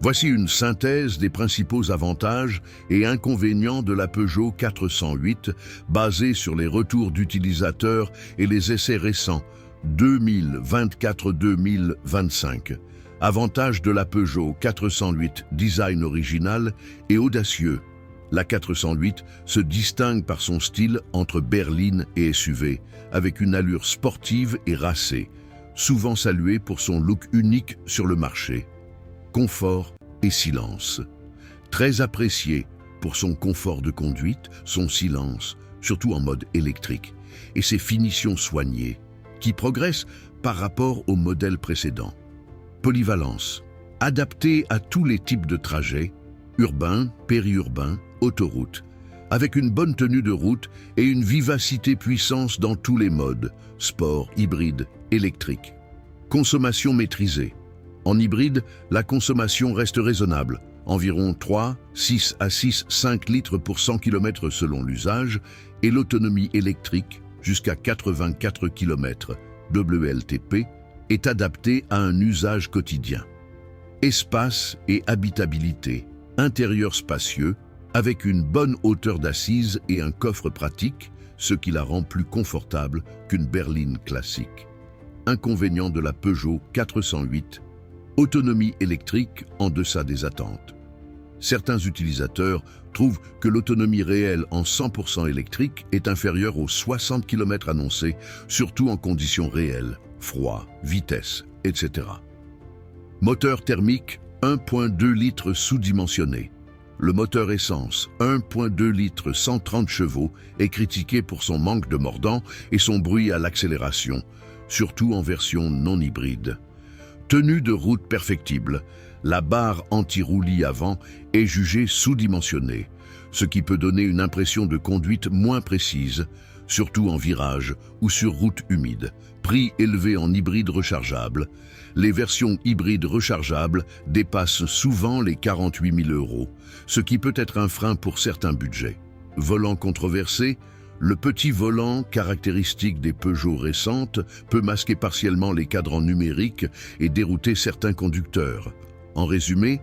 Voici une synthèse des principaux avantages et inconvénients de la Peugeot 408 basée sur les retours d'utilisateurs et les essais récents 2024-2025. Avantages de la Peugeot 408, design original et audacieux. La 408 se distingue par son style entre berline et SUV, avec une allure sportive et racée, souvent saluée pour son look unique sur le marché. Confort et silence. Très apprécié pour son confort de conduite, son silence, surtout en mode électrique, et ses finitions soignées, qui progressent par rapport au modèle précédent. Polyvalence. Adapté à tous les types de trajets, urbains, périurbains, autoroute, avec une bonne tenue de route et une vivacité puissance dans tous les modes, sport, hybride, électrique. Consommation maîtrisée. En hybride, la consommation reste raisonnable, environ 6 à 5 litres pour 100 km selon l'usage, et l'autonomie électrique, jusqu'à 84 km, WLTP, est adaptée à un usage quotidien. Espace et habitabilité. Intérieur spacieux, avec une bonne hauteur d'assise et un coffre pratique, ce qui la rend plus confortable qu'une berline classique. Inconvénient de la Peugeot 408, autonomie électrique en deçà des attentes. Certains utilisateurs trouvent que l'autonomie réelle en 100% électrique est inférieure aux 60 km annoncés, surtout en conditions réelles, froid, vitesse, etc. Moteur thermique 1.2 litres sous-dimensionné. Le moteur essence 1.2 litres 130 chevaux est critiqué pour son manque de mordant et son bruit à l'accélération, surtout en version non hybride. Tenue de route perfectible, la barre anti-roulis avant est jugée sous-dimensionnée, ce qui peut donner une impression de conduite moins précise, surtout en virage ou sur route humide. Prix élevé en hybride rechargeable. Les versions hybrides rechargeables dépassent souvent les 48 000 €, ce qui peut être un frein pour certains budgets. Volant controversé, le petit volant caractéristique des Peugeot récentes peut masquer partiellement les cadrans numériques et dérouter certains conducteurs. En résumé,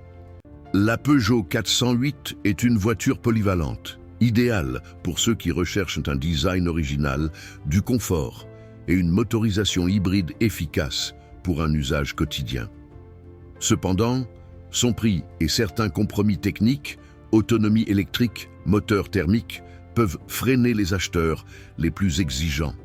la Peugeot 408 est une voiture polyvalente, idéale pour ceux qui recherchent un design original, du confort et une motorisation hybride efficace pour un usage quotidien. Cependant, son prix et certains compromis techniques, autonomie électrique, moteur thermique, peuvent freiner les acheteurs les plus exigeants.